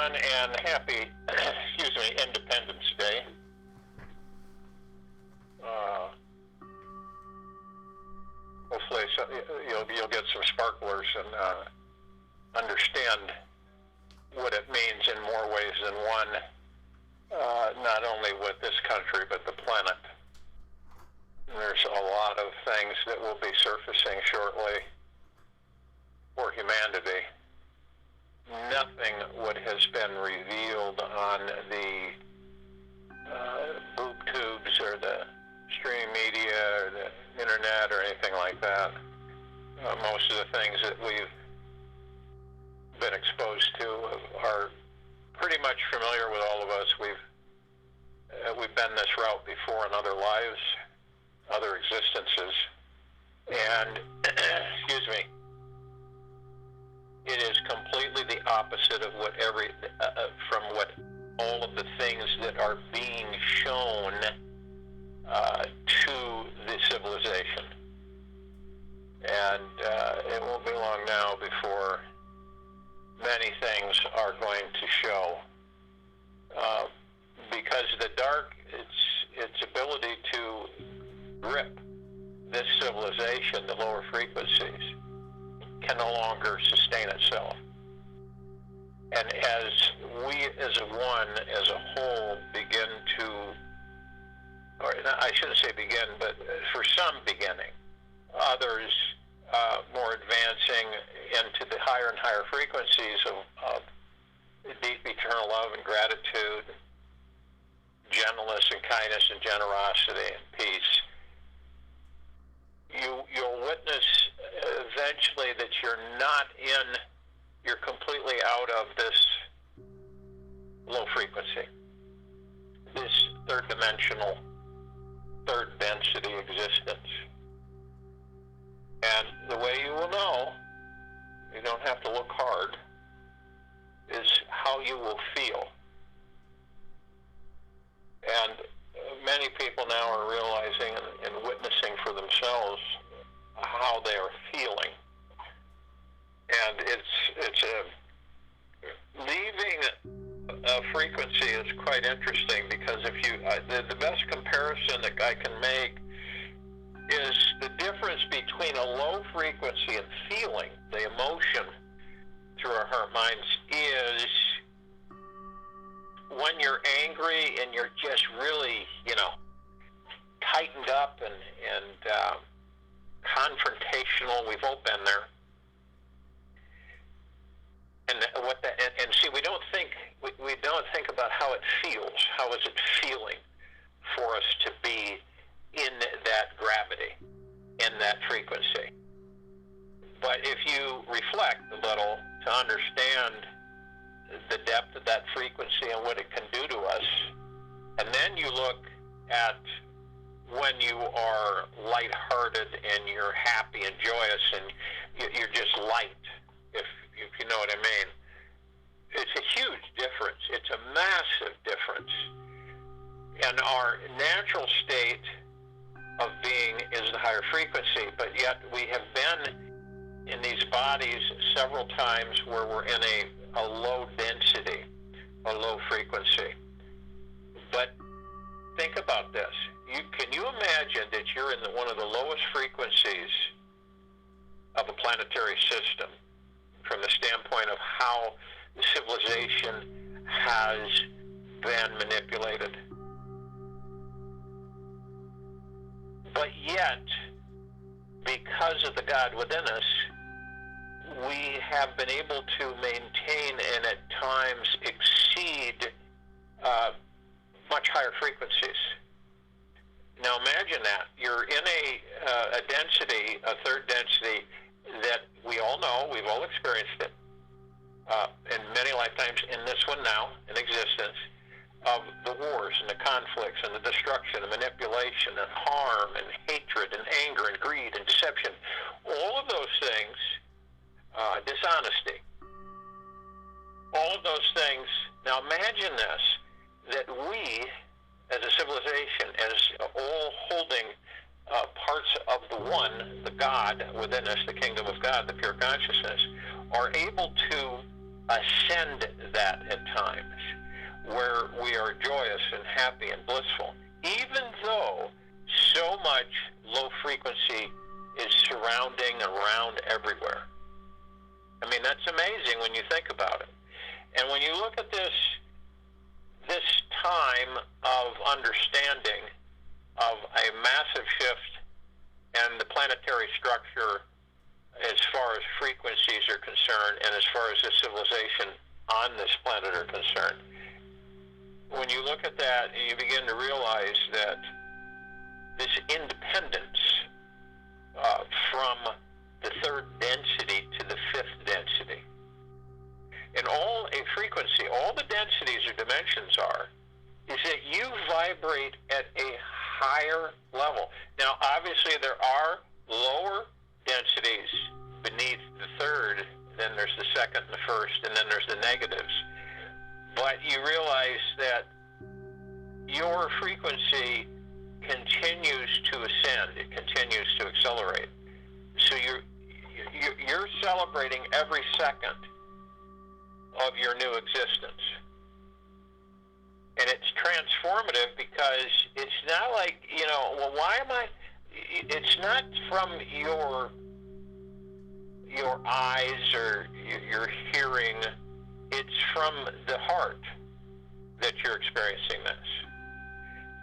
everyone, and happy, Independence Day. Hopefully you'll get some sparklers and understand what it means in more ways than one, not only with this country, but the planet. There's a lot of things that will be surfacing shortly for humanity. Nothing what has been revealed on the boob tubes or the streaming media or the internet or anything like that. Most of the things that we've been exposed to are pretty much familiar with all of us. We've been this route before in other lives, other existences, and it is completely the opposite of what from what all of the things that are being shown to the civilization. And it won't be long now before many things are going to show. Because the dark, its ability to grip this civilization, the lower frequencies, can no longer sustain itself. And as we as a whole begin to, or I shouldn't say begin, but for some beginning, others more advancing into the higher and higher frequencies of deep eternal love and gratitude, gentleness and kindness and generosity and peace, you'll witness eventually that you're completely out of this low frequency, this third dimensional, third density existence. And the way you will know, you don't have to look hard, is how you will feel. And many people now are realizing and witnessing for themselves how they are feeling. And it's leaving a frequency is quite interesting, because if you the best comparison that I can make is the difference between a low frequency and feeling, the emotion through our heart minds, is when you're angry and you're just really, tightened up and confrontational. We've all been there. And see, we don't think about how it feels. How is it feeling for us to be in that gravity, in that frequency? But if you reflect a little to understand the depth of that frequency and what it can do to us, and then you look at when you are lighthearted and you're happy and joyous and you're just light, if you know what I mean. It's a huge difference. It's a massive difference. And our natural state of being is the higher frequency, but yet we have been in these bodies several times where we're in a low density, a low frequency. But think about this. Can you imagine that you're in one of the lowest frequencies of a planetary system from the standpoint of how the civilization has been manipulated? But yet, because of the God within us, we have been able to maintain and at times exceed much higher frequencies. Now imagine that. You're in a density, a third density, that we all know, we've all experienced it in many lifetimes, in this one now, in existence, of the wars and the conflicts and the destruction and manipulation and harm and hatred and anger and greed and deception. All of those things, dishonesty, all of those things. Now imagine this, that we, as a civilization, as all holding parts of the one, the God within us, the kingdom of God, the pure consciousness, are able to ascend that at times, where we are joyous and happy and blissful, even though so much low frequency is surrounding around everywhere. I mean, that's amazing when you think about it. And when you look at this time of understanding of a massive shift and the planetary structure as far as frequencies are concerned and as far as the civilization on this planet are concerned, when you look at that, you begin to realize that this independence from the third density to the fifth density, and all a frequency, all the densities or dimensions are, is that you vibrate at a higher level. Now, obviously, there are lower densities beneath the third, then there's the second and the first, and then there's the negatives. But you realize that your frequency continues to ascend, it continues to accelerate. So you're celebrating every second of your new existence. And it's transformative because it's not like, well, why am I? It's not from your eyes or your hearing. It's from the heart that you're experiencing this.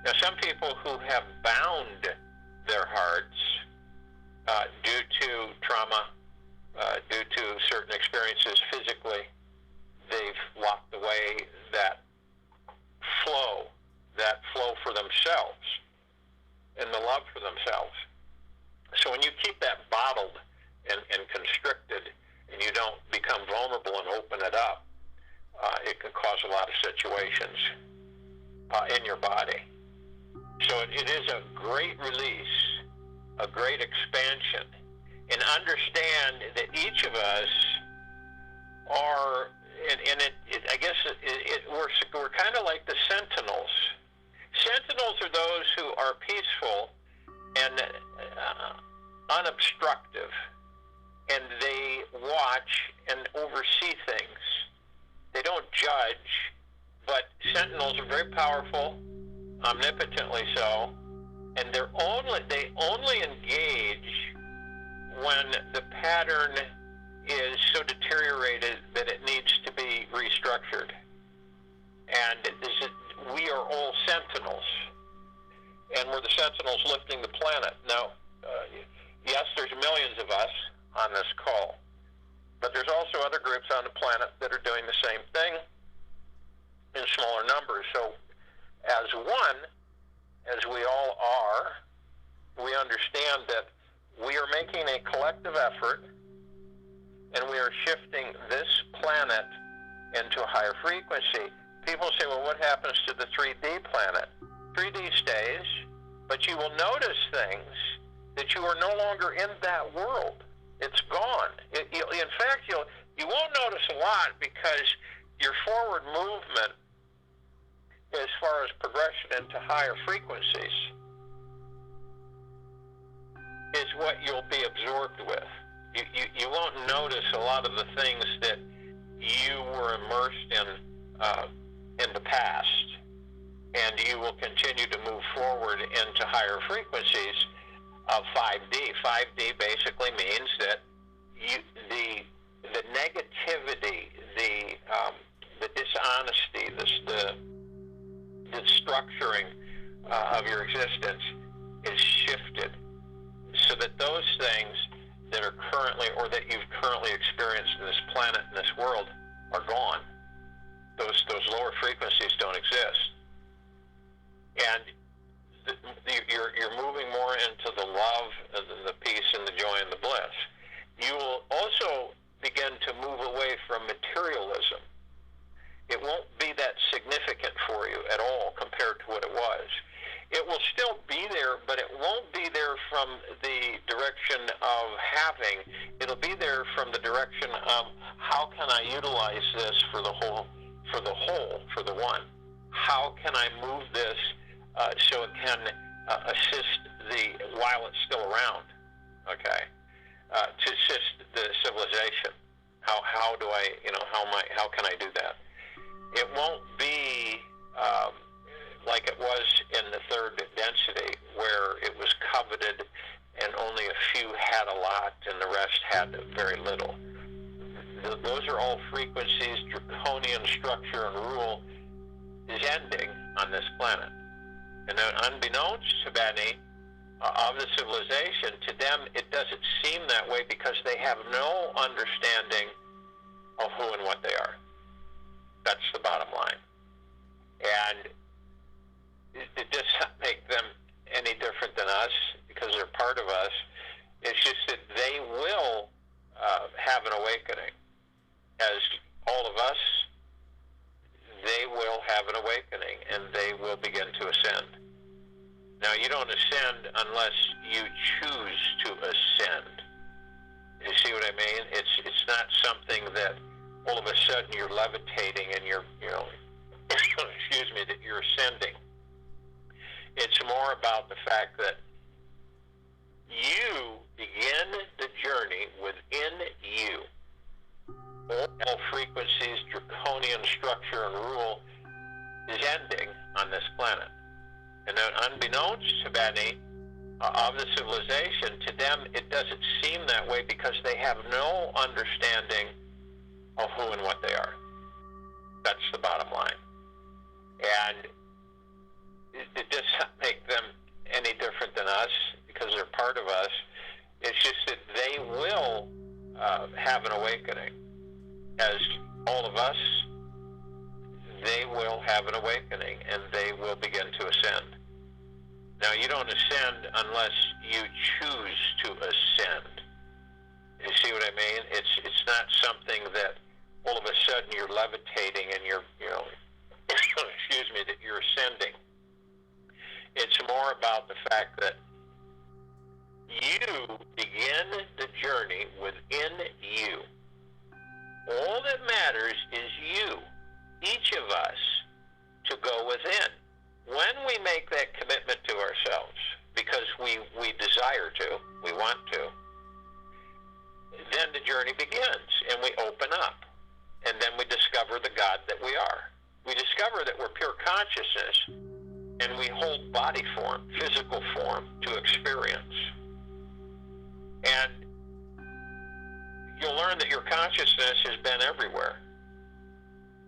Now, some people who have bound their hearts due to trauma, due to certain experiences physically, they've locked away that flow for themselves and the love for themselves. So when you keep that bottled and constricted and you don't become vulnerable and open it up, it can cause a lot of situations in your body. So it is a great release, a great expansion, and understand that each of us are, I guess we're kind of like the sentinels. Sentinels are those who are peaceful and unobstructive, and they watch and oversee things. They don't judge, but sentinels are very powerful, omnipotently so, and they only engage when the pattern is so deteriorated that it needs to be restructured. And we are all sentinels, and we're the sentinels lifting the planet. Now, yes, there's millions of us on this call, but there's also other groups on the planet that are doing the same thing in smaller numbers. So as one, as we all are, we understand that we are making a collective effort, and we are shifting this planet into a higher frequency. People say, well, what happens to the 3D planet? 3D stays, but you will notice things that you are no longer in that world. It's gone. In fact, you won't notice a lot because your forward movement as far as progression into higher frequencies is what you'll be absorbed with. You won't notice a lot of the things that you were immersed in the past, and you will continue to move forward into higher frequencies of 5D. 5D basically means that the negativity, the dishonesty, the structuring of your existence is shifted, so that those things that are currently, or that you've currently experienced in this planet, in this world, are gone. Those lower frequencies don't exist. And you're moving more into the love, the peace, and the joy, and the bliss. You will also begin to move away from materialism. It won't be that significant for you at all compared to what it was. It will still be there, but it won't be there from the direction of having. It'll be there from the direction of how can I utilize this for the whole, for the one. How can I move this so it can assist while it's still around, okay, to assist the civilization. How do I, how can I do that? It won't be like it was in the third density, where it was coveted and only a few had a lot and the rest had very little. Those are all frequencies. Draconian structure and rule is ending on this planet. And unbeknownst to many of the civilization, to them it doesn't seem that way because they have no understanding of who and what they are. That's the bottom line. And it does not make them any different than us because they're part of us. It's just that they will have an awakening. As all of us, they will have an awakening and they will begin to ascend. Now, you don't ascend unless you choose to ascend. You see what I mean? It's not something that all of a sudden you're levitating and you're, excuse me, that you're ascending. It's more about the fact that you begin the journey within you. All frequencies, draconian structure and rule is ending on this planet. And unbeknownst to many of the civilization, to them it doesn't seem that way because they have no understanding of who and what they are. That's the bottom line. And it does not make them any different than us because they're part of us. It's just that they will have an awakening. As all of us, they will have an awakening and they will begin to ascend. Now, you don't ascend unless you choose to ascend. You see what I mean? It's not something that all of a sudden you're levitating and you're, excuse me, that you're ascending. It's more about the fact that you begin the journey within you. All that matters is you, each of us, to go within. When we make that commitment to ourselves, because we desire to, we want to, then the journey begins and we open up. And then we discover the God that we are. We discover that we're pure consciousness and we hold body form, physical form, to experience. And you'll learn that your consciousness has been everywhere.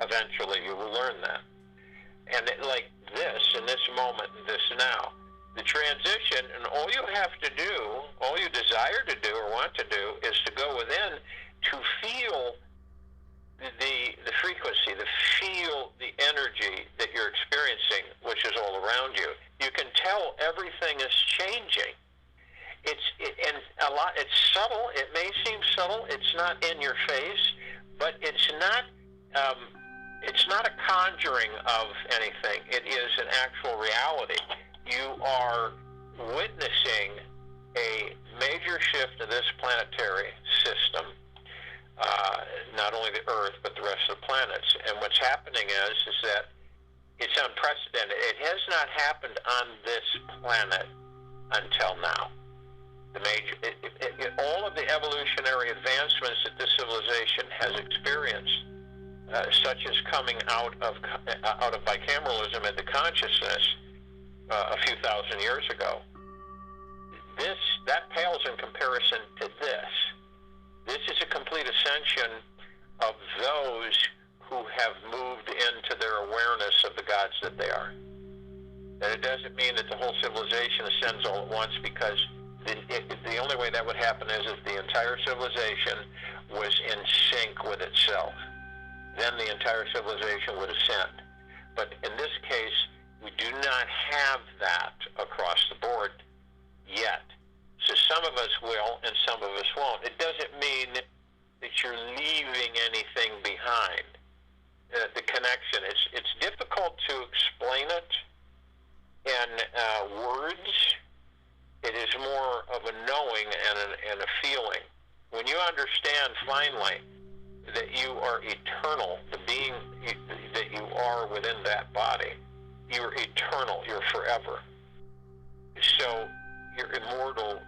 Eventually, you will learn that. And like this, in this moment, in this now, the transition, and all you have to do, all you desire to do or want to do, is to go within to feel the frequency, to feel the energy that you're experiencing, which is all around you. You can tell everything is changing. And a lot. It's subtle. It may seem subtle. It's not in your face, but it's not a conjuring of anything. It is an actual reality. You are witnessing a major shift in this planetary system, not only the Earth, but the rest of the planets. And what's happening is that it's unprecedented. It has not happened on this planet until now. All of the evolutionary advancements that this civilization has experienced, such as coming out of bicameralism into consciousness a few thousand years ago, that pales in comparison to this. This is a complete ascension of those who have moved into their awareness of the gods that they are. And it doesn't mean that the whole civilization ascends all at once, because the only way that would happen is if the entire civilization was in sync with itself. Then the entire civilization would ascend. But in this case, we do not have that across the board yet. So some of us will and some of us won't. It doesn't mean that you're leaving anything behind. The connection, it's difficult to explain it in words. It is more of a knowing and a feeling. When you understand finally that you are eternal, the being that you are within that body, you're eternal, you're forever. So you're immortal,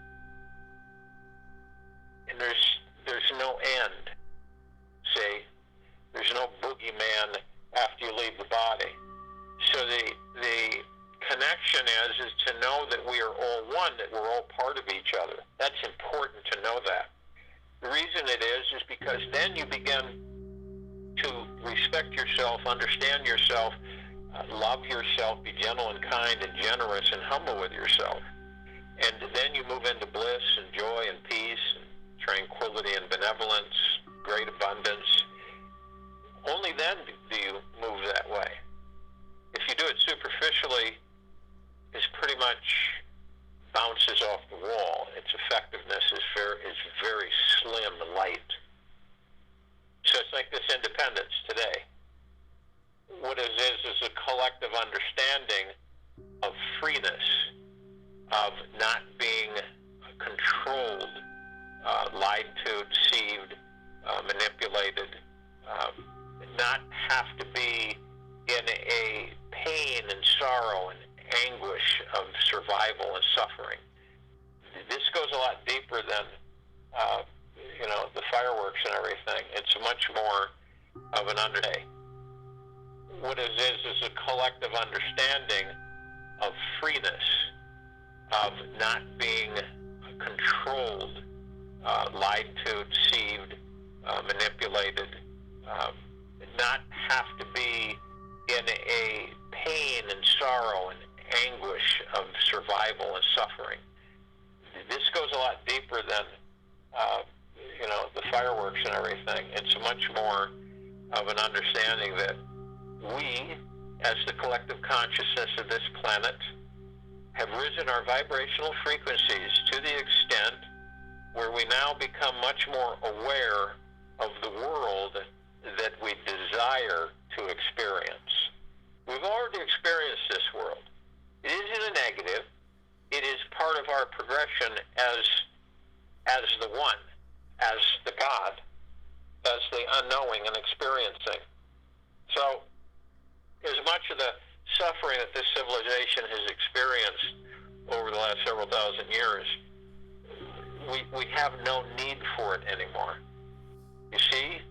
and there's no end. one, that we're all part of each other. That's important to know that. The reason it is because then you begin to respect yourself, understand yourself, love yourself, be gentle and kind and generous and humble with yourself. And then you move into bliss and joy and peace and tranquility and benevolence, great abundance. Only then do you move that way. If you do it superficially, it pretty much bounces off the wall. Its effectiveness is very slim and light. So it's like this independence today. What it is a collective understanding of freeness, of not being controlled, lied to, deceived, manipulated, not have to be in a pain and sorrow and anguish of survival and suffering. This goes a lot deeper than the fireworks and everything. It's much more of an understanding. What it is a collective understanding of freeness, of not being controlled, lied to, deceived, manipulated, not have to be in a pain and sorrow and anguish of survival and suffering. This goes a lot deeper than the fireworks and everything. It's much more of an understanding that we, as the collective consciousness of this planet, have risen our vibrational frequencies to the extent where we now become much more aware of the world that we desire to experience. We've already experienced this world. It isn't a negative. It is part of our progression as the one, as the God, as the unknowing and experiencing. So, as much of the suffering that this civilization has experienced over the last several thousand years, we have no need for it anymore. You see?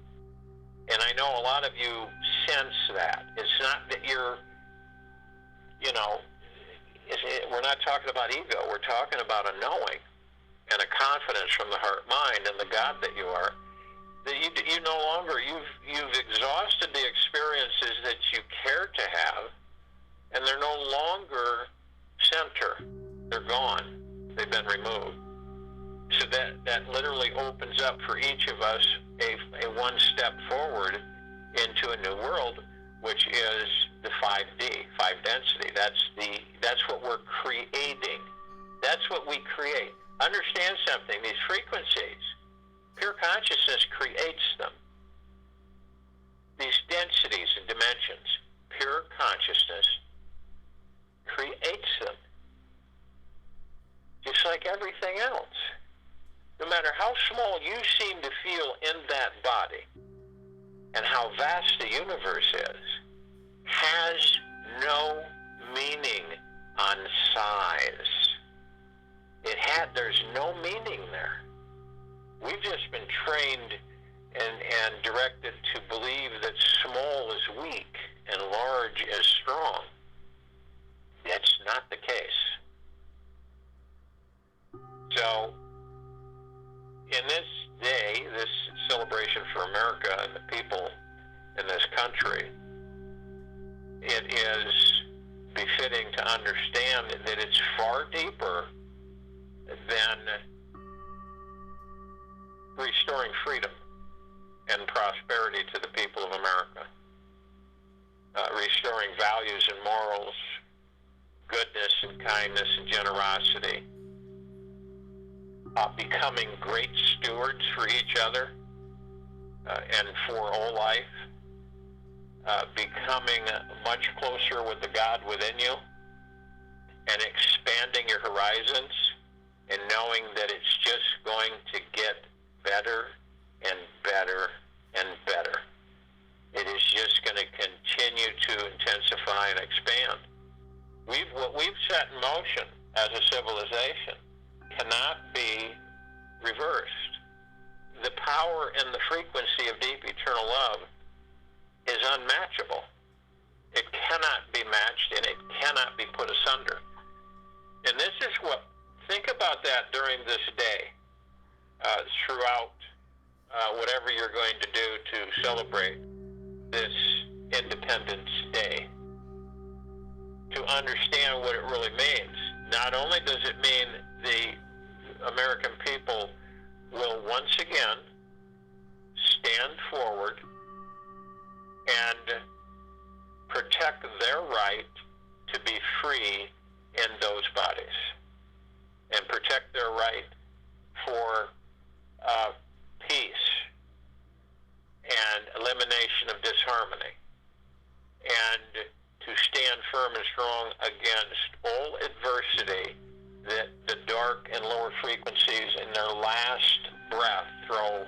And I know a lot of you sense that. It's not that we're not talking about ego. We're talking about a knowing and a confidence from the heart mind and the God that you are. That you no longer, you've exhausted the experiences that you care to have, and they're no longer center. They're gone. They've been removed. So that literally opens up for each of us a one step forward into a new world, which is the 5D, 5 density. That's what we're creating. That's what we create. Understand something. These frequencies, pure consciousness creates them. These densities and dimensions, pure consciousness creates them. Just like everything else. No matter how small you seem to feel in that body and how vast the universe is, has no meaning on size. There's no meaning there. We've just been trained and directed to believe that small is weak and large is strong. That's not the case. So, in this day, this celebration for America and the people in this country, it is befitting to understand that it's far deeper than restoring freedom and prosperity to the people of America, restoring values and morals, goodness and kindness and generosity, becoming great stewards for each other and for all life, becoming much closer with the God within you, and expanding your horizons, and knowing that it's just going to get better and better and better. It is just going to continue to intensify and expand. What we've set in motion as a civilization cannot be reversed. The power and the frequency of deep eternal love is unmatchable. It cannot be matched and it cannot be put asunder. And this is what think about that during this day, throughout whatever you're going to do to celebrate this Independence Day, to understand what it really means. Not only does it mean the American people will once again stand forward and protect their right to be free in those bodies, and protect their right for peace and elimination of disharmony, and to stand firm and strong against all adversity that the dark and lower frequencies in their last breath throw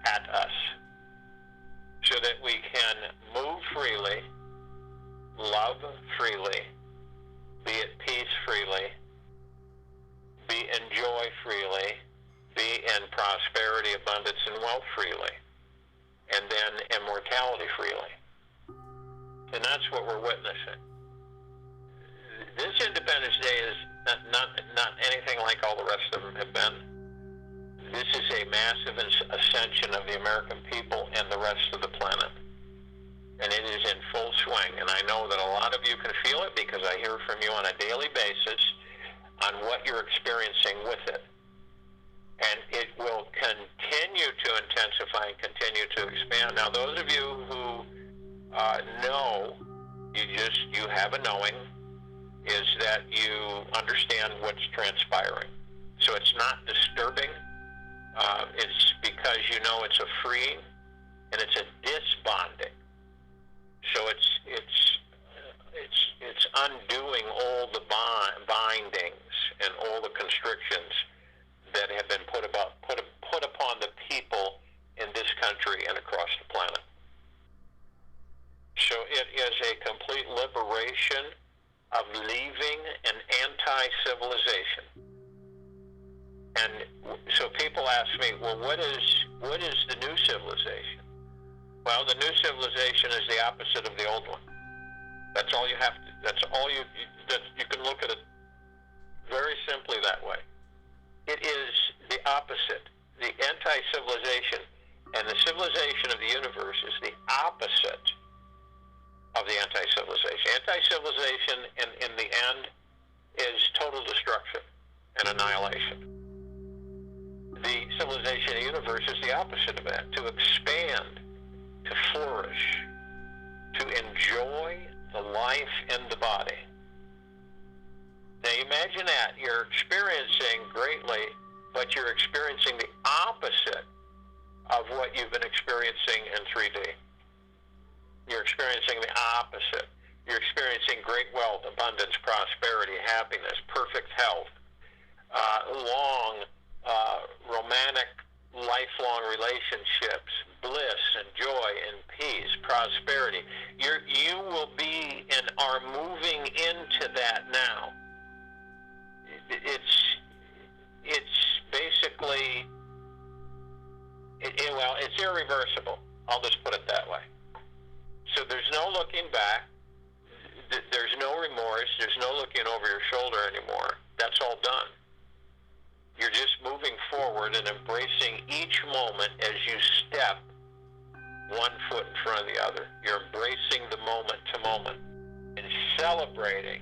at us, so that we can move freely, love freely, be at peace freely, be in joy freely, be in prosperity, abundance, and wealth freely, and then immortality freely. And that's what we're witnessing. This Independence Day is not anything like all the rest of them have been. This is a massive ascension of the American people and the rest of the planet. And it is in full swing. And I know that a lot of you can feel it, because I hear from you on a daily basis on what you're experiencing with it. And it will continue to intensify and continue to expand. Now, those of you who know, you have a knowing, is that you understand what's transpiring. So it's not disturbing. It's because you know it's a freeing and it's a disbonding. So it's undoing all the bindings and all the constrictions that have been put upon the people in this country and across the planet. So it is a complete liberation of leaving an anti-civilization. And so people ask me, well, what is the new civilization? Well, the new civilization is the opposite of the old one. That's all you have to, you can look at it very simply that way. It is the opposite. The anti-civilization and the civilization of the universe is the opposite of the anti-civilization. Anti-civilization, in the end, is total destruction and annihilation. The civilization of the universe is the opposite of that, to expand, to flourish, to enjoy the life in the body. Now imagine that. You're experiencing greatly, but you're experiencing the opposite of what you've been experiencing in 3D. You're experiencing the opposite. You're experiencing great wealth, abundance, prosperity, happiness, perfect health, long, romantic, lifelong relationships, bliss and joy and peace, prosperity. You will be and are moving into that now. It's basically, it's irreversible. I'll just put it that way. So there's no looking back. There's no remorse. There's no looking over your shoulder anymore. That's all done. You're just moving forward and embracing each moment as you step one foot in front of the other. You're embracing the moment to moment and celebrating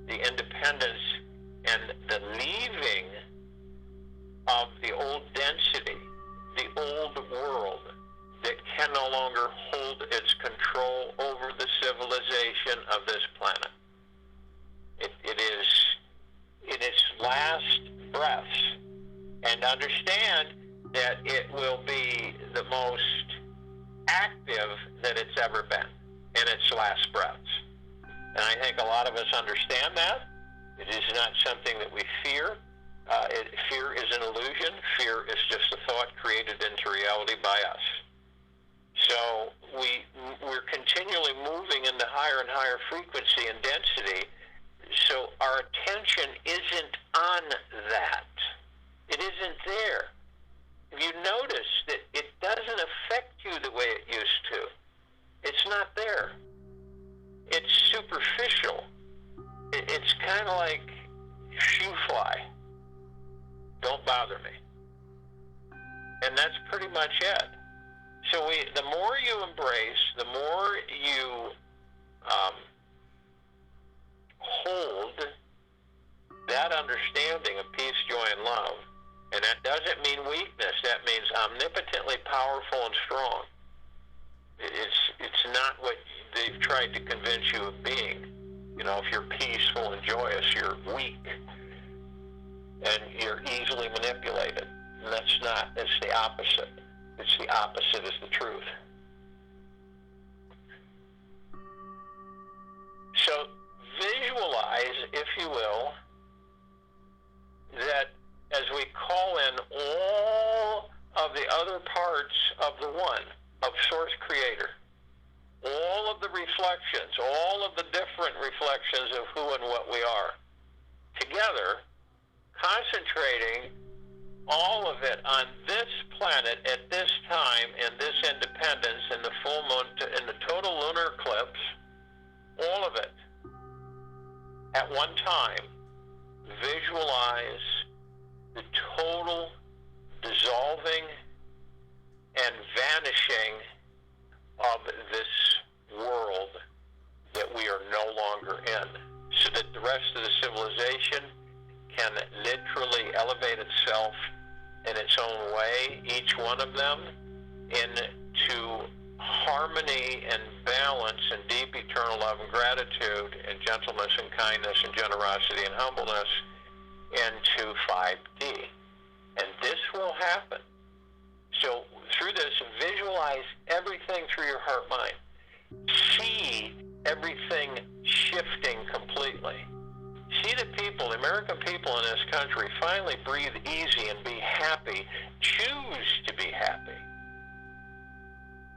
the independence and the leaving of the old density, the old world that can no longer hold its control over the civilization of this planet. It is in its last breaths, and understand that it will be the most active that it's ever been in its last breaths. And I think a lot of us understand that. It is not something that we fear. Fear is an illusion. Fear is just a thought created into reality by us. So we're continually moving into higher and higher frequency and density. So our attention isn't on that. It isn't there. You notice that it doesn't affect you the way it used to. It's not there. It's superficial. It's kind of like shoe fly. don't bother me. And that's pretty much it. So the more you embrace, the more you hold that understanding of peace, joy, and love. And that doesn't mean weakness. That means omnipotently powerful and strong. It's not what they've tried to convince you of being. You know, if you're peaceful and joyous, you're weak. And you're easily manipulated. And that's not. It's the opposite. It's the opposite is the truth. So visualize, if you will, that as we call in all of the other parts of the one, of Source Creator, all of the reflections, all of the different reflections of who and what we are, together, concentrating all of it on this planet at this time, in this independence, in the full moon, in the total lunar eclipse, all of it at one time. Visualize the total dissolving and vanishing of this world that we are no longer in, so that the rest of the civilization can literally elevate itself in its own way, each one of them, into harmony and balance and deep eternal love and gratitude and gentleness and kindness and generosity and humbleness into 5D. And this will happen. So through this, visualize everything through your heart mind. See everything shifting completely. See the people, the American people in this country, finally breathe easy and be happy. Choose to be happy.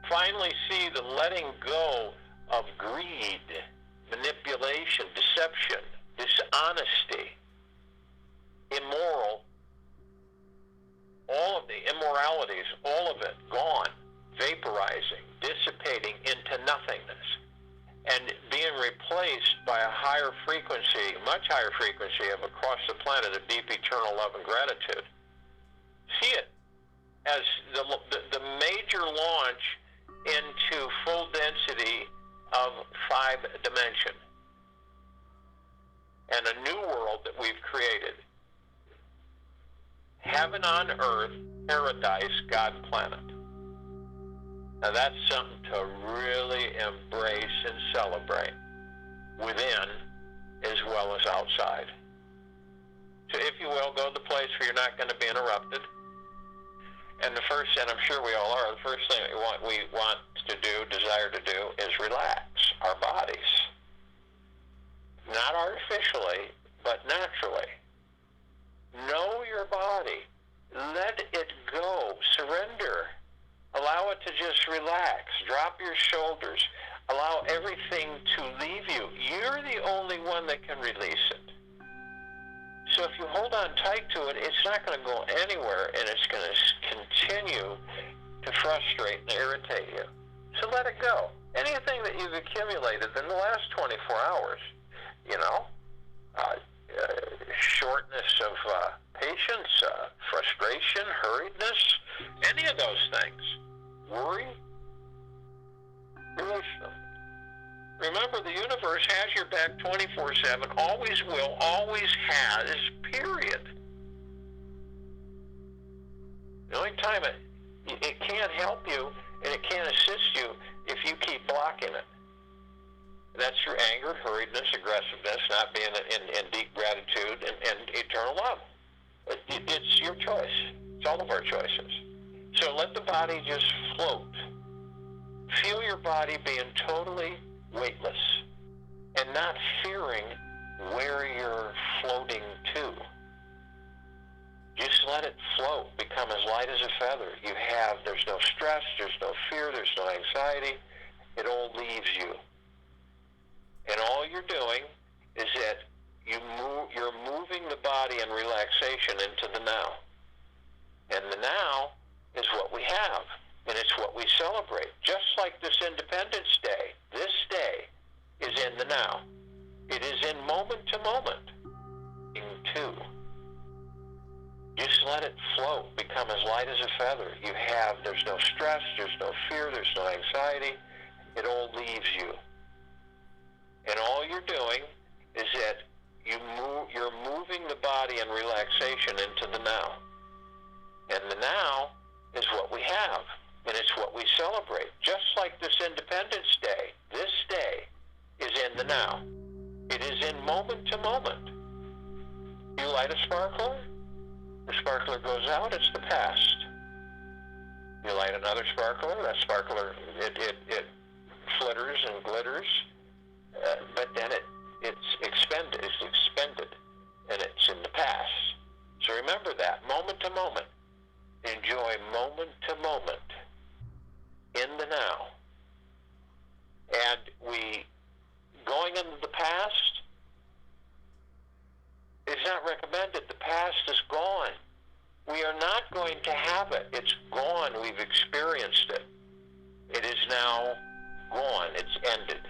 Finally see the letting go of greed, manipulation, deception, dishonesty, immoral, all of the immoralities, all of it gone, vaporizing, dissipating into nothingness, and being replaced by a higher frequency, much higher frequency of across the planet of deep eternal love and gratitude. See it as the major launch into full density of 5 dimension and a new world that we've created. Heaven on earth, paradise, God planet. Now that's something to really embrace and celebrate within as well as outside. So if you will, go to the place where you're not going to be interrupted. And the first, and I'm sure we all are, the first thing we want to do, desire to do, is relax our bodies. Not artificially, but naturally. Know your body. Let it go. Surrender. Allow it to just relax. Drop your shoulders. Allow everything to leave you. You're the only one that can release it. So if you hold on tight to it, it's not going to go anywhere, and it's going to continue to frustrate and irritate you. So let it go. Anything that you've accumulated in the last 24 hours, shortness of patience, frustration, hurriedness, any of those things, worry, release them. Remember, the universe has your back 24/7, always will, always has, period. The only time it can't help you and it can't assist you if you keep blocking it. That's through anger, hurriedness, aggressiveness, not being in deep gratitude and eternal love. It's your choice. It's all of our choices. So let the body just float. Feel your body being totally weightless and not fearing where you're floating to. Just let it float, become as light as a feather. There's no stress, there's no fear, there's no anxiety. It all leaves you. And all you're doing is that you're moving the body in relaxation into the now. And the now is what we have. And it's what we celebrate. Just like this Independence Day, this day is in the now. It is in moment to moment. Two. Just let it float, become as light as a feather. There's no stress, there's no fear, there's no anxiety. It all leaves you. And all you're doing is that you're moving the body in relaxation into the now. And the now is what we have, and it's what we celebrate. Just like this Independence Day, this day is in the now. It is in moment to moment. You light a sparkler, the sparkler goes out, it's the past. You light another sparkler, that sparkler, it flitters and glitters, but then it's expended, and it's in the past. So remember that, moment to moment. Enjoy moment to moment in the now. And going into the past is not recommended. The past is gone. We are not going to have it. It's gone. We've experienced it. It is now gone. It's ended.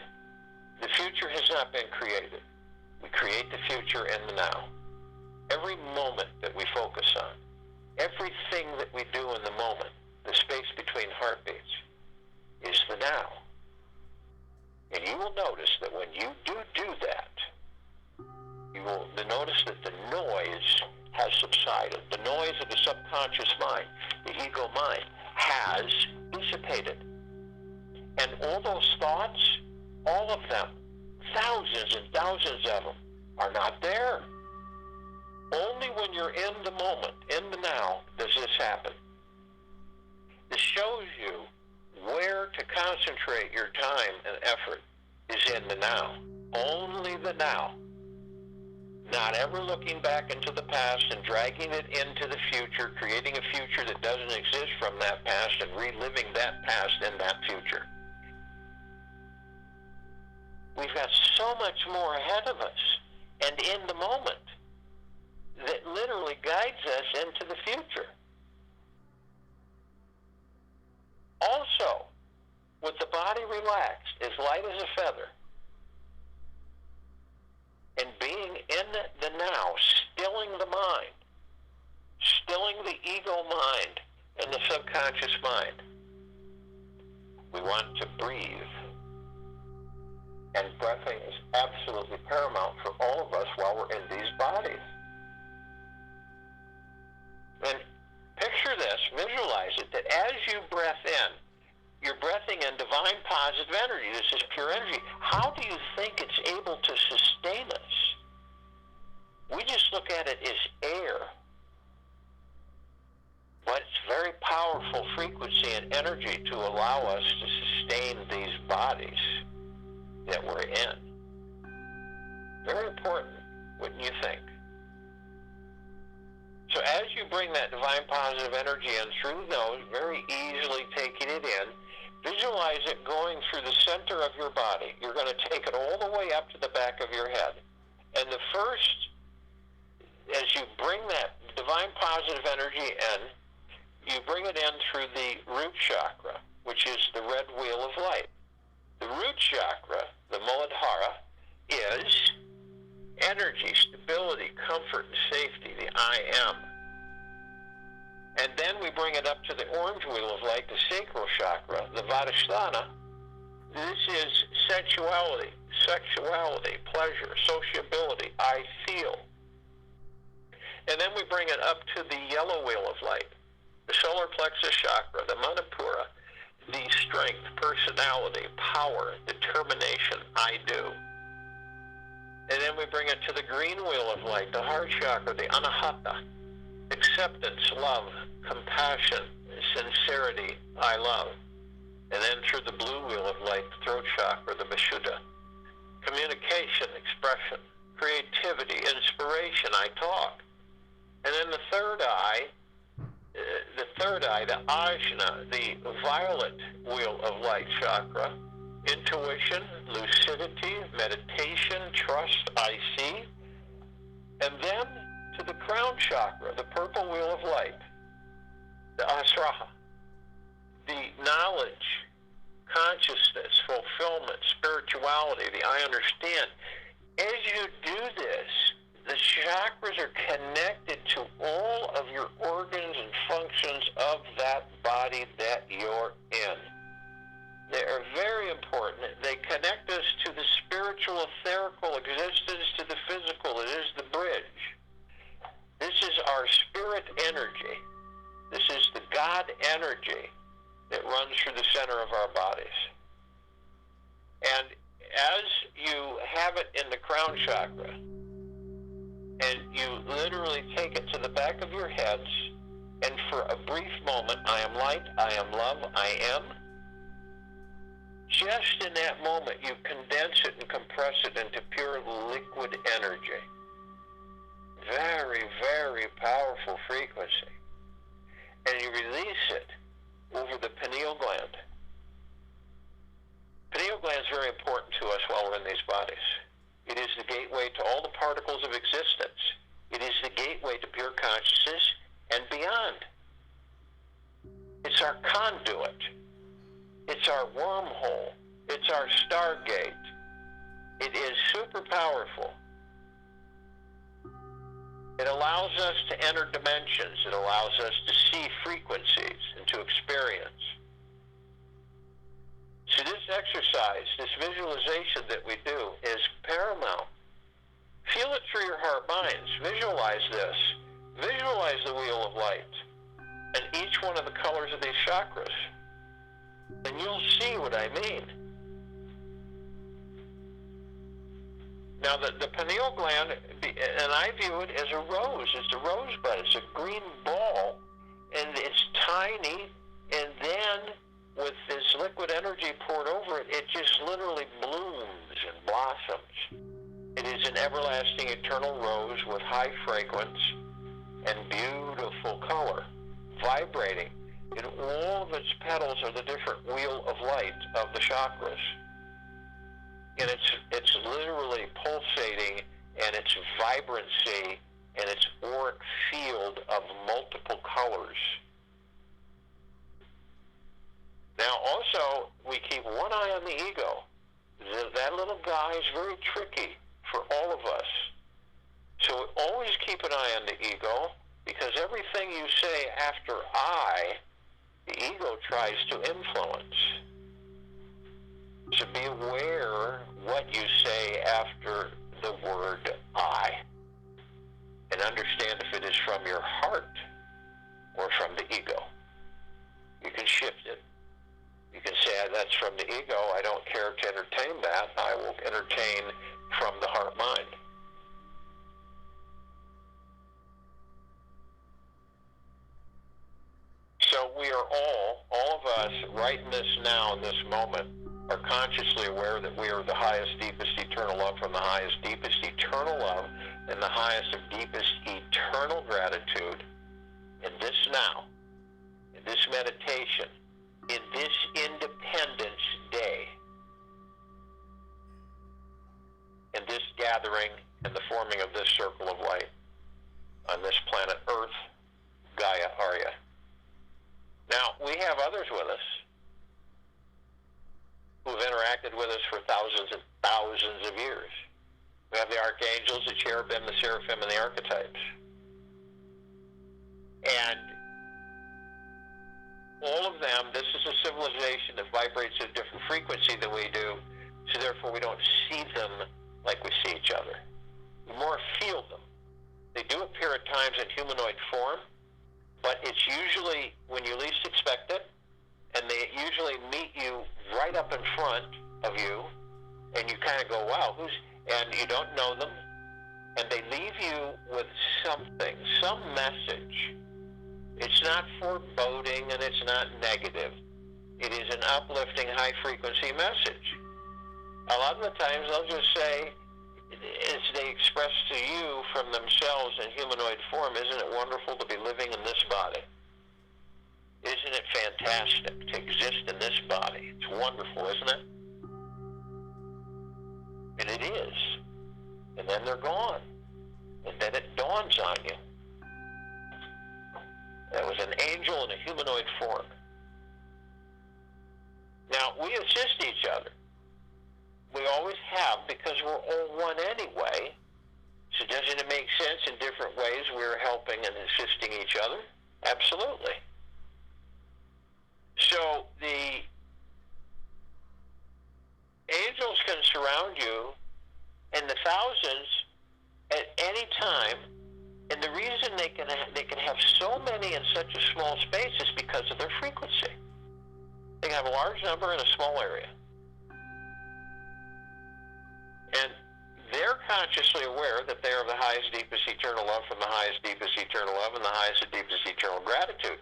The future has not been created. We create the future in the now. Every moment that we focus on, everything that we do in the moment, the space between heartbeats, is the now. And you will notice that when you do that, you will notice that the noise has subsided. The noise of the subconscious mind, the ego mind, has dissipated. And all those thoughts, all of them, thousands and thousands of them, are not there. Only when you're in the moment, in the now, does this happen. This shows you where to concentrate your time and effort is in the now. Only the now. Not ever looking back into the past and dragging it into the future, creating a future that doesn't exist from that past and reliving that past in that future. We've got so much more ahead of us and in the moment that literally guides us into the future. Also, with the body relaxed, as light as a feather, and being in the now, stilling the mind, stilling the ego mind and the subconscious mind, we want to breathe. And breathing is absolutely paramount for all of us while we're in these bodies. And picture this, visualize it, that as you breath in, you're breathing in divine positive energy. This is pure energy. How do you think it's able to sustain us? We just look at it as air. But it's very powerful frequency and energy to allow us to sustain these bodies that we're in. Very important, wouldn't you think? So as you bring that divine positive energy in through the nose, very easily taking it in, visualize it going through the center of your body. You're going to take it all the way up to the back of your head. And the first, as you bring that divine positive energy in, you bring it in through the root chakra, which is the red wheel of light. The root chakra, the Muladhara, is energy, stability, comfort, and safety, the I am. And then we bring it up to the orange wheel of light, the sacral chakra, the Vadhisthana. This is sensuality, sexuality, pleasure, sociability, I feel. And then we bring it up to the yellow wheel of light, the solar plexus chakra, the Manipura, the strength, personality, power, determination, I do. And then we bring it to the green wheel of light, the heart chakra, the Anahata, acceptance, love, compassion, sincerity, I love. And then through the blue wheel of light, the throat chakra, the Vishuddha, communication, expression, creativity, inspiration, I talk. And then the third eye, the Ajna, the violet wheel of light chakra, intuition, lucidity, meditation, trust, I see. And then to the crown chakra, the purple wheel of light, the Asraha, the knowledge, consciousness, fulfillment, spirituality, the I understand. As you do this, the chakras are connected to all of your energy. This is the God energy that runs through the center of our bodies. And as you have it in the crown chakra, and you literally take it to the back of your heads, and for a brief moment, I am light, I am love, I am. Just in that moment, you condense it and compress it into pure liquid energy. Very, very powerful frequency. And you release it over the pineal gland. Pineal gland is very important to us while we're in these bodies. It is the gateway to all the particles of existence. It is the gateway to pure consciousness and beyond. It's our conduit. It's our wormhole. It's our stargate. It is super powerful. It allows us to enter dimensions. It allows us to see frequencies and to experience. So this exercise, this visualization that we do is paramount. Feel it through your heart minds. Visualize this. Visualize the wheel of light and each one of the colors of these chakras. And you'll see what I mean. Now, the pineal gland, and I view it as a rose. It's a rosebud. It's a green ball, and it's tiny, and then with this liquid energy poured over it, it just literally blooms and blossoms. It is an everlasting, eternal rose with high fragrance and beautiful color, vibrating. And all of its petals are the different wheel of light of the chakras. And it's literally pulsating, and its vibrancy and its auric field of multiple colors. Now also, we keep one eye on the ego. That little guy is very tricky for all of us. So always keep an eye on the ego, because everything you say after I, the ego tries to influence. So be aware what you say after the word I, and understand if it is from your heart or from the ego. You can shift it. You can say, that's from the ego. I don't care to entertain that. I will entertain from the heart mind. So we are all of us, right in this now, in this moment, are consciously aware that we are the highest, deepest, eternal love from the highest, deepest, eternal love and the highest of deepest, eternal gratitude in this now, in this meditation, in this Independence Day, in this gathering and the forming of this circle of light on this planet Earth, Gaia Arya. Now, we have others with us who have interacted with us for thousands and thousands of years. We have the archangels, the cherubim, the seraphim, and the archetypes. And all of them, this is a civilization that vibrates at a different frequency than we do, so therefore we don't see them like we see each other. We more feel them. They do appear at times in humanoid form, but it's usually when you least expect it, and they usually meet you right up in front of you, and you kind of go, wow, and you don't know them, and they leave you with something, some message. It's not foreboding, and it's not negative. It is an uplifting, high-frequency message. A lot of the times they'll just say, as they express to you from themselves in humanoid form, isn't it wonderful to be living in this body? Isn't it fantastic to exist in this body? It's wonderful, isn't it? And it is. And then they're gone. And then it dawns on you. That was an angel in a humanoid form. Now, we assist each other. We always have, because we're all one anyway. So doesn't it make sense in different ways we're helping and assisting each other? Absolutely. So the angels can surround you in the thousands at any time And the reason they can have so many in such a small space is because of their frequency. They can have a large number in a small area. And they're consciously aware that they are the highest, deepest, eternal love from the highest, deepest, eternal love and the highest and deepest, eternal gratitude.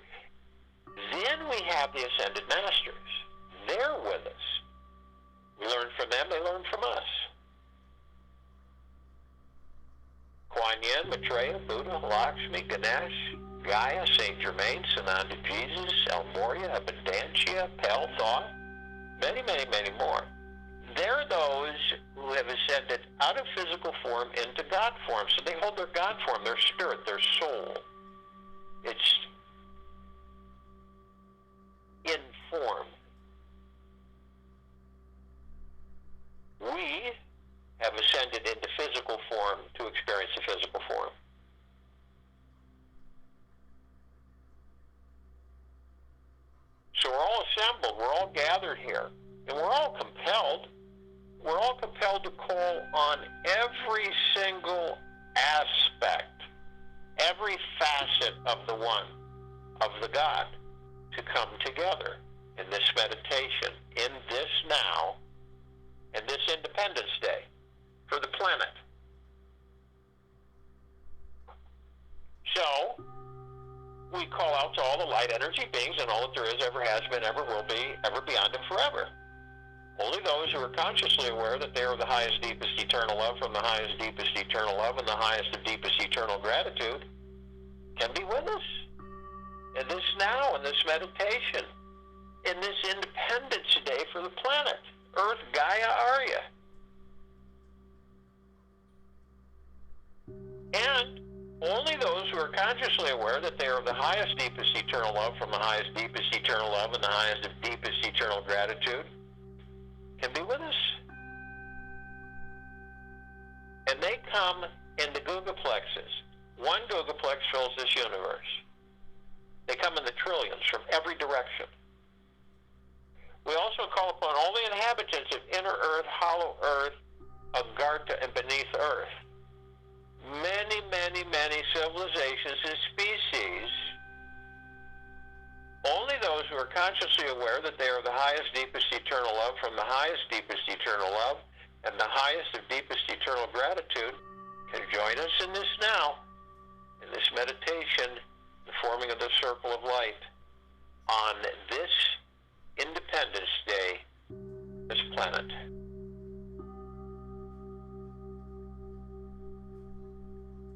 Then we have the Ascended Masters. They're with us. We learn from them, they learn from us. Kuan Yin, Maitreya, Buddha, Lakshmi, Ganesh, Gaia, Saint Germain, Sananda Jesus, El Morya, Abundantia, Pell Thought, many, many, many more. They're those who have ascended out of physical form into God form. So they hold their God form, their spirit, their soul. It's in form. We have ascended into physical form to experience the physical form. So we're all assembled, we're all gathered here, and we're all compelled. We're all compelled to call on every single aspect, every facet of the one, of the God, to come together in this meditation, in this now, and this Independence Day for the planet. So, we call out to all the light energy beings and all that there is, ever has been, ever will be, ever beyond and forever. Only those who are consciously aware that they are the highest, deepest, eternal love from the highest, deepest, eternal love and the highest and deepest, eternal gratitude can be with us in this now, in this meditation, in this Independence Day for the planet, Earth, Gaia, Arya. And only those who are consciously aware that they are the highest, deepest, eternal love from the highest, deepest, eternal love and the highest and deepest, eternal gratitude can be with us. And they come in the Gugaplexes. One Gugaplex fills this universe. They come in the trillions from every direction. We also call upon all the inhabitants of inner Earth, hollow Earth, Agartha, and beneath Earth. Many, many, many civilizations and species. Only those who are consciously aware that they are the highest, deepest, eternal love from the highest, deepest, eternal love and the highest and deepest, eternal gratitude can join us in this now, in this meditation, the forming of the circle of light on this Independence Day, this planet.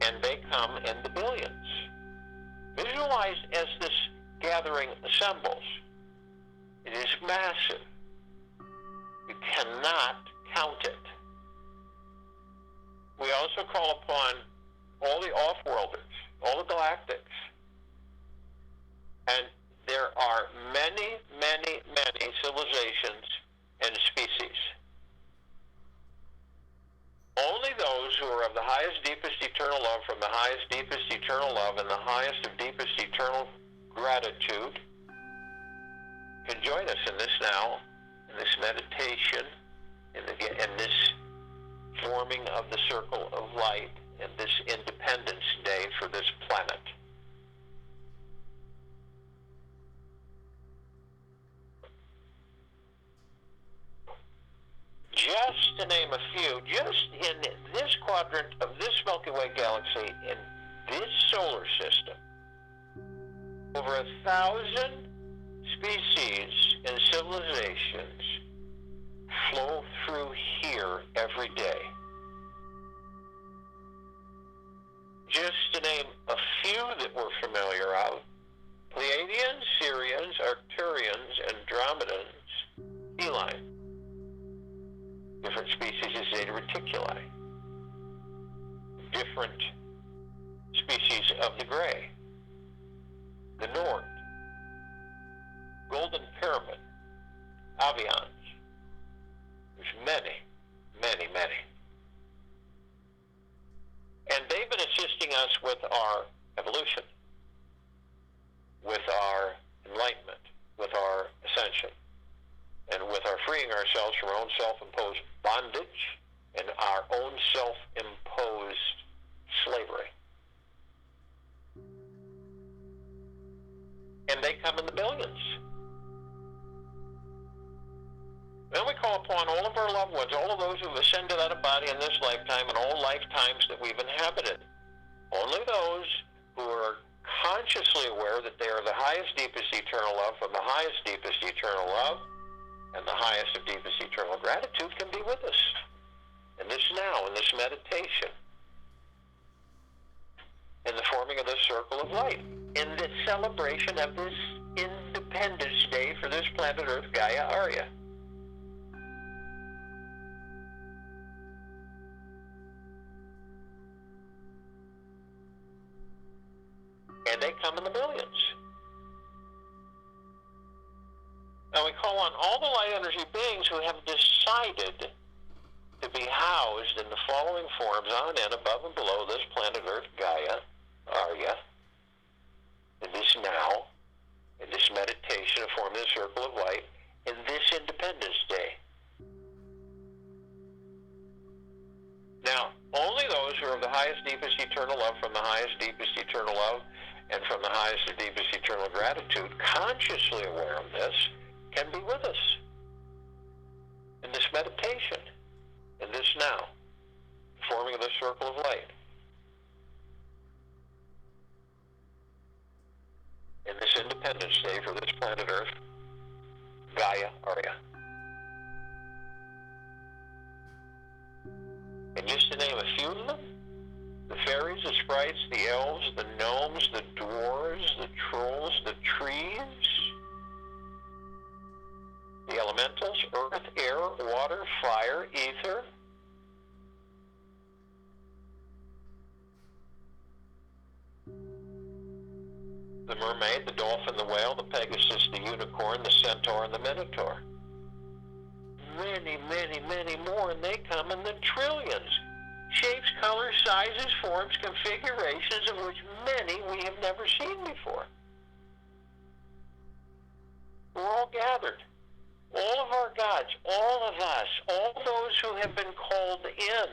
And they come in the billions. Visualized as this gathering assembles. It is massive. You cannot count it. We also call upon all the off-worlders, all the galactics. And there are many, many, many civilizations and species. Only those who are of the highest, deepest, eternal love from the highest, deepest, eternal love and the highest and deepest, eternal gratitude can join us in this now, in this meditation, in this forming of the circle of light, in this Independence Day for this planet. Just to name a few, just in this quadrant of this Milky Way galaxy, in this solar system, over 1,000 species and civilizations flow through here every day. Just to name a few that we're familiar of, Pleiadians, Sirians, Arcturians, Andromedans, feline. Different species of Zeta Reticuli. Different species of the gray. The Nord. Golden Pyramid. Avians. There's many, many, many. And they've been assisting us with our evolution, with our enlightenment, with our ascension, and with our freeing ourselves from our own self-imposed bondage and our own self-imposed slavery. and they come in the billions. Then we call upon all of our loved ones, all of those who have ascended out of body in this lifetime and all lifetimes that we've inhabited. Only those who are consciously aware that they are the highest, deepest eternal love from the highest, deepest eternal love and the highest of deepest eternal gratitude can be with us in this now, in this meditation, in the forming of this circle of light, in the celebration of this Independence Day for this planet Earth, Gaia Arya. And they come in the billions. Now we call on all the light energy beings who have decided to be housed in the following forms on and above and below this planet Earth, Gaia, Arya, in this now, in this meditation of forming the circle of light, in this Independence Day. Now, only those who are of the highest, deepest eternal love from the highest, deepest eternal love and from the highest and deepest eternal gratitude, consciously aware of this, can be with us in this meditation, in this now, forming of the circle of light, in this Independence Day for this planet Earth, Gaia Arya. And just to name a few of them, the fairies, the sprites, the elves, the gnomes, the dwarves, the trolls, the trees, the elementals, earth, air, water, fire, ether, the mermaid, the dolphin, the whale, the pegasus, the unicorn, the centaur, and the minotaur. Many, many, many more, and they come in the trillions. Shapes, colors, sizes, forms, configurations of which many we have never seen before. We're all gathered. All of our gods, all of us, all those who have been called in,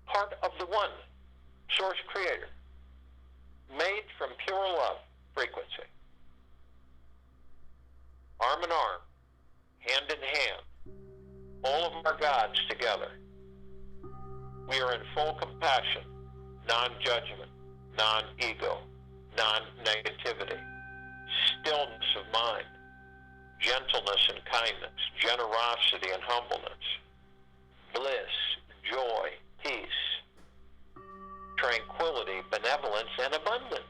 part of the one, source creator, made from pure love, frequency. Arm in arm, hand in hand, all of our gods together. We are in full compassion, non-judgment, non-ego, non-negativity, stillness of mind, gentleness and kindness, generosity and humbleness, bliss, joy, peace, tranquility, benevolence, and abundance.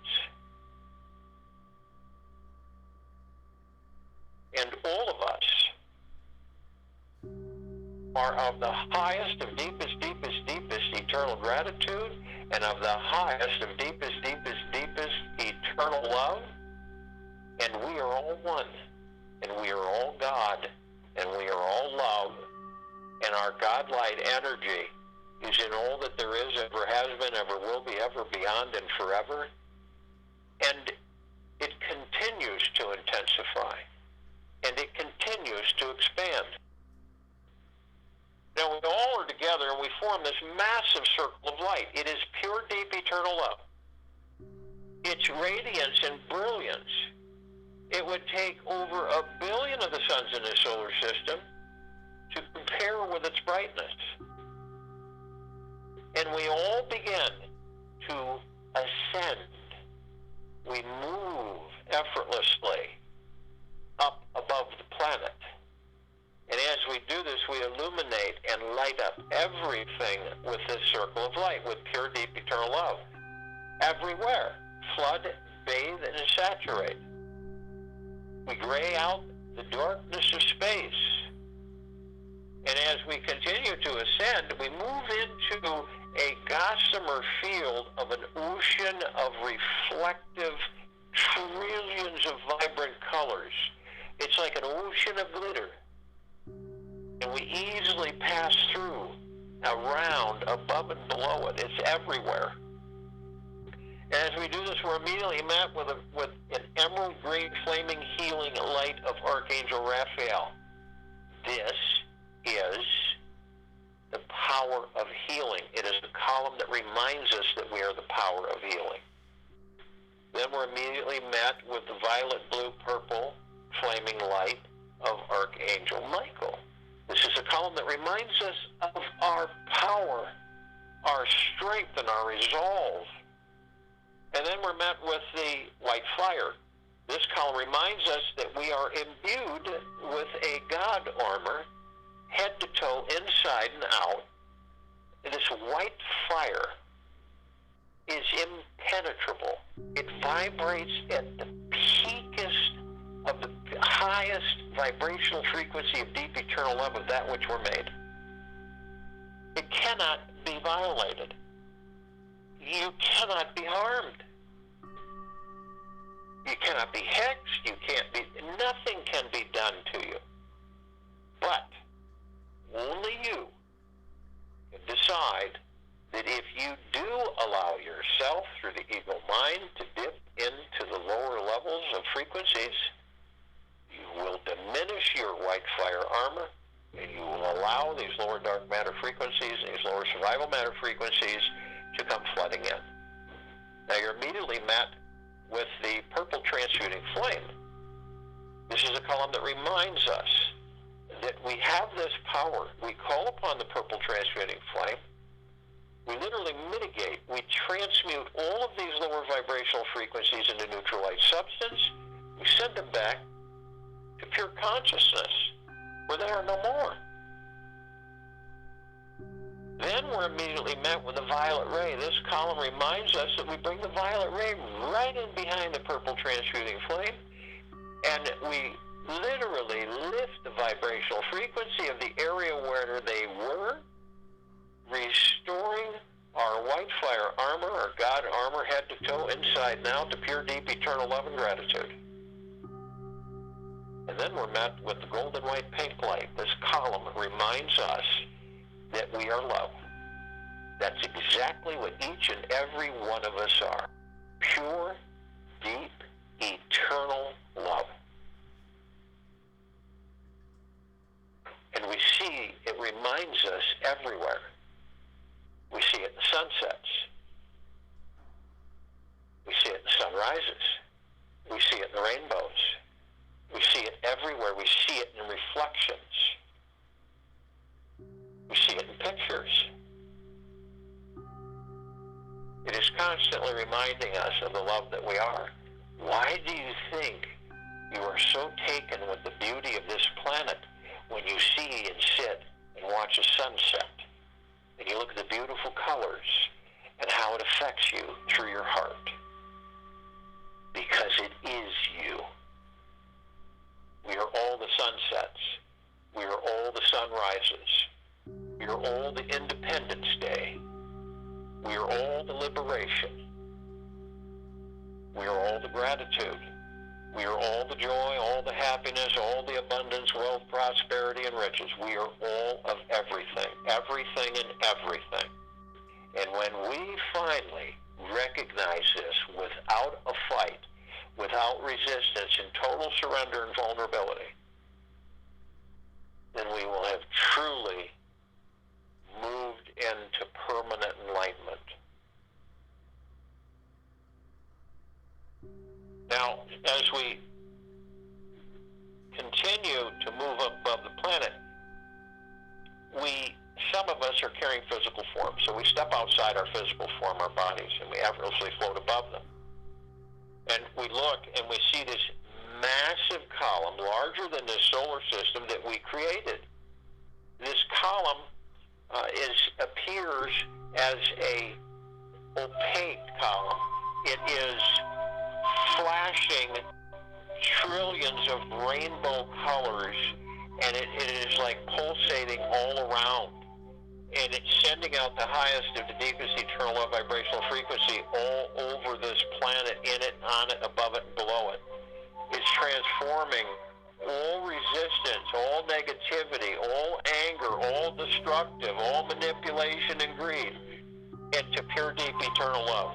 And all of us are of the highest of deepest, deepest, deepest eternal gratitude and of the highest of deepest, deepest, deepest eternal love. And we are all one. And we are all God. And we are all love. And our God-light energy is in all that there is, ever has been, ever will be, ever beyond, and forever. And it continues to intensify. And it continues to expand. Now we all are together and we form this massive circle of light. It is pure, deep, eternal love. Its radiance and brilliance, it would take over 1 billion of the suns in the solar system to compare with its brightness. And we all begin to ascend. We move effortlessly up above the planet. And as we do this, we illuminate and light up everything with this circle of light, with pure, deep, eternal love. Everywhere. Flood, bathe, and saturate. We gray out the darkness of space. And as we continue to ascend, we move into a gossamer field of an ocean of reflective trillions of vibrant colors. It's like an ocean of glitter. And we easily pass through, around, above and below it. It's everywhere. And as we do this, we're immediately met with an emerald green flaming healing light of Archangel Raphael. This is the power of healing. It is the column that reminds us that we are the power of healing. Then we're immediately met with the violet, blue, purple, flaming light of Archangel Michael. This is a column that reminds us of our power, our strength, and our resolve. And then we're met with the white fire. This column reminds us that we are imbued with a God armor, head to toe, inside and out. And this white fire is impenetrable. It vibrates at the peakest of the highest vibrational frequency of deep eternal love of that which we're made. It cannot be violated. You cannot be harmed. You cannot be hexed. Nothing can be done to you. But only you can decide that if you do allow yourself through the ego mind to dip into the lower levels of frequencies, you will diminish your white fire armor, and you will allow these lower dark matter frequencies, these lower survival matter frequencies to come flooding in. Now you're immediately met with the purple transmuting flame. This is a column that reminds us that we have this power. We call upon the purple transmuting flame. We literally mitigate. We transmute all of these lower vibrational frequencies into neutral light substance. We send them back to pure consciousness, where they are no more. Then we're immediately met with the violet ray. This column reminds us that we bring the violet ray right in behind the purple transmuting flame, and we literally lift the vibrational frequency of the area where they were, restoring our white fire armor, our God armor, head to toe, inside and out, to pure, deep, eternal love and gratitude. And then we're met with the golden white pink light. This column reminds us that we are love. That's exactly what each and every one of us are. Pure, deep, eternal love. And we see it reminds us everywhere. We see it in the sunsets. We see it in the sunrises. We see it in the rainbows. We see it everywhere. We see it in reflections. We see it in pictures. It is constantly reminding us of the love that we are. Why do you think you are so taken with the beauty of this planet when you see and sit and watch a sunset, and you look at the beautiful colors and how it affects you through your heart? Because it is you. We are all the sunsets. We are all the sunrises. We are all the Independence Day. We are all the liberation. We are all the gratitude. We are all the joy, all the happiness, all the abundance, wealth, prosperity, and riches. We are all of everything, everything and everything. And when we finally recognize this without a fight, without resistance, in total surrender and vulnerability, then we will have truly moved into permanent enlightenment. Now, as we continue to move up above the planet, some of us are carrying physical form. So we step outside our physical form, our bodies, and we effortlessly float above them. And we look and we see this massive column, larger than this solar system that we created. This column appears as a opaque column. It is flashing trillions of rainbow colors, and it is like pulsating all around. And it's sending out the highest of the deepest eternal love vibrational frequency all over this planet, in it, on it, above it, and below it. It's transforming all resistance, all negativity, all anger, all destructive, all manipulation and greed into pure, deep, eternal love.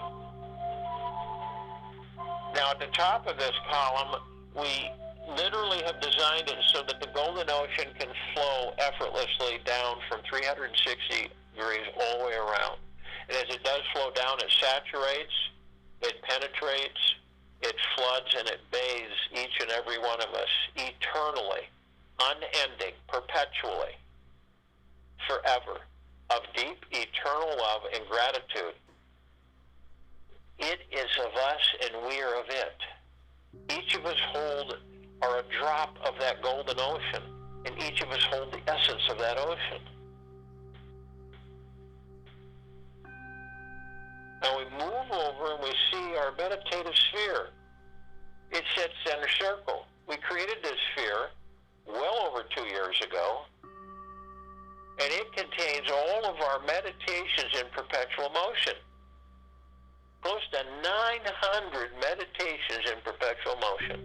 Now, at the top of this column, we literally have designed it so that the golden ocean can flow effortlessly down from 360 degrees all the way around. And as it does flow down, it saturates, it penetrates, It floods and it bathes each and every one of us eternally, unending, perpetually, forever, of deep, eternal love and gratitude. It is of us and we are of it. Each of us are a drop of that golden ocean, and each of us hold the essence of that ocean. Now we move over and we see our meditative sphere. It sits center circle. We created this sphere well over 2 years ago, and it contains all of our meditations in perpetual motion. Close to 900 meditations in perpetual motion,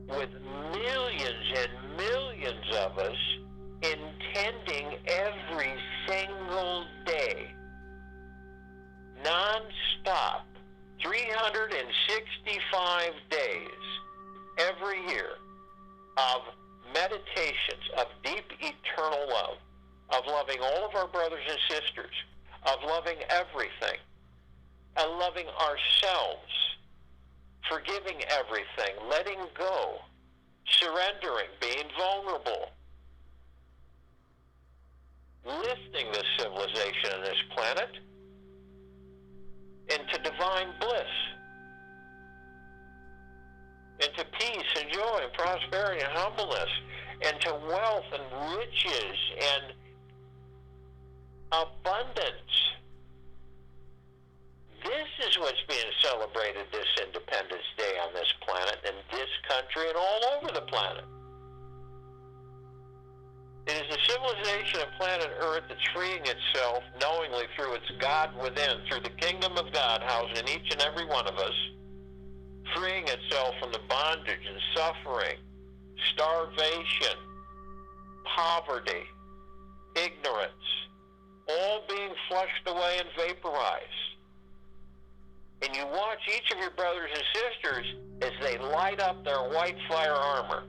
with millions and millions of us intending every single day, non-stop, 365 days every year of meditations of deep eternal love, of loving all of our brothers and sisters, of loving everything, and loving ourselves, forgiving everything, letting go, surrendering, being vulnerable, lifting this civilization and this planet into divine bliss, into peace and joy and prosperity and humbleness, into wealth and riches and abundance. This is what's being celebrated this Independence Day on this planet, in this country, and all over the planet. It is a civilization of planet Earth that's freeing itself knowingly through its God within, through the kingdom of God housed in each and every one of us, freeing itself from the bondage and suffering, starvation, poverty, ignorance, all being flushed away and vaporized. And you watch each of your brothers and sisters as they light up their white fire armor.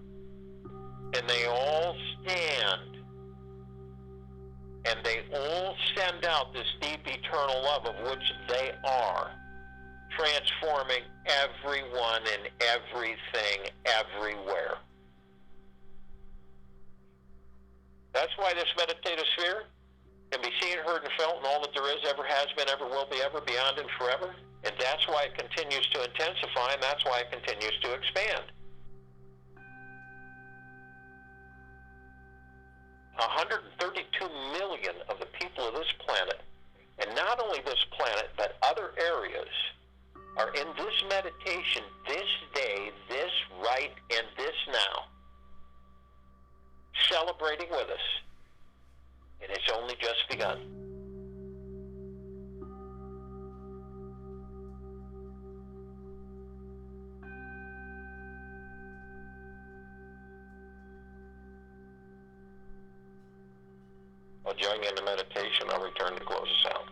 And they all stand. And they all send out this deep eternal love of which they are, transforming everyone and everything everywhere. That's why this meditative sphere can be seen, heard, and felt in all that there is, ever has been, ever will be, ever, beyond, and forever. And that's why it continues to intensify, and that's why it continues to expand. 132 million of the people of this planet, and not only this planet, but other areas, are in this meditation this day, this right, and this now, celebrating with us. And it's only just begun. I'll join you in the meditation. I'll return to close us out.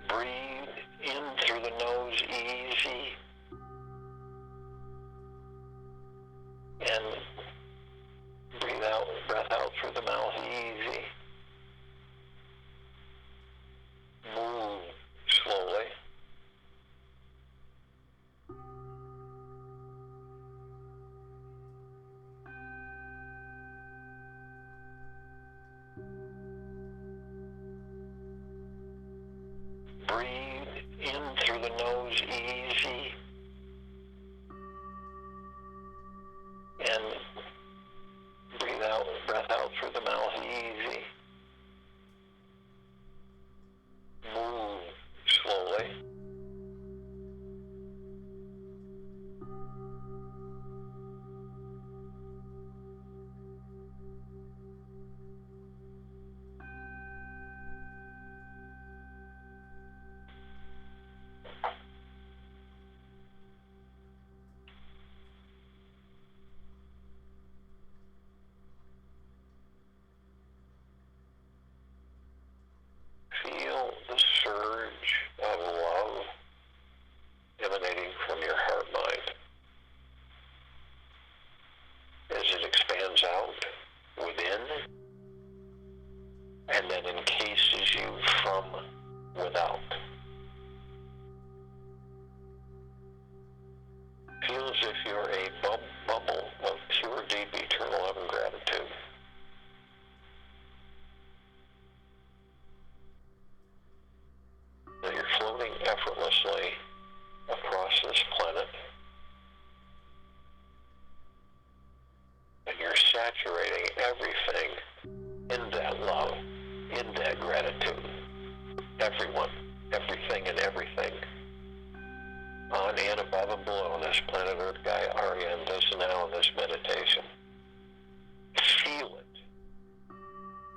Breathe in through the nose easy, and breath out through the mouth easy. Move slowly. Breathe in through the nose easy, and breath out through the mouth easy. Move slowly. Feel the surge of love emanating from your heart mind as it expands out within and then encases you from without. Feel as if you're a bubble of pure, deep, eternal love and gratitude. That you're floating effortlessly across this planet, and you're saturating everything in that love, in that gratitude. Everyone, everything, and everything, on and above and below this planet Earth, Gaia, Ariane does now in this meditation. Feel it.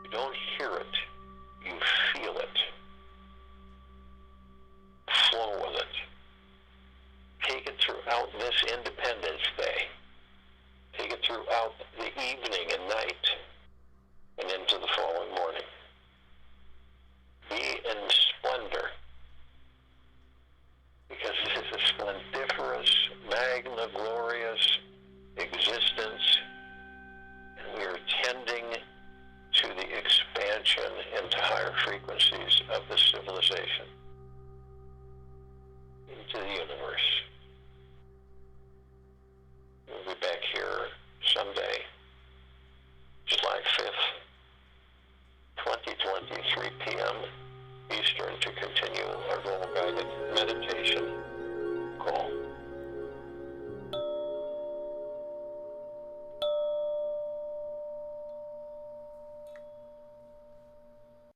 You don't hear it, you feel it. Flow with it. Take it throughout this Independence Day. Take it throughout the evening and night and into the following morning. Be in splendor, because this is a splendiferous, magna-glorious existence, and we are tending to the expansion into higher frequencies of the civilization, into the universe. We'll be back here Sunday, July 5th, 2020, 3 p.m. Eastern, to continue our global guided meditation call.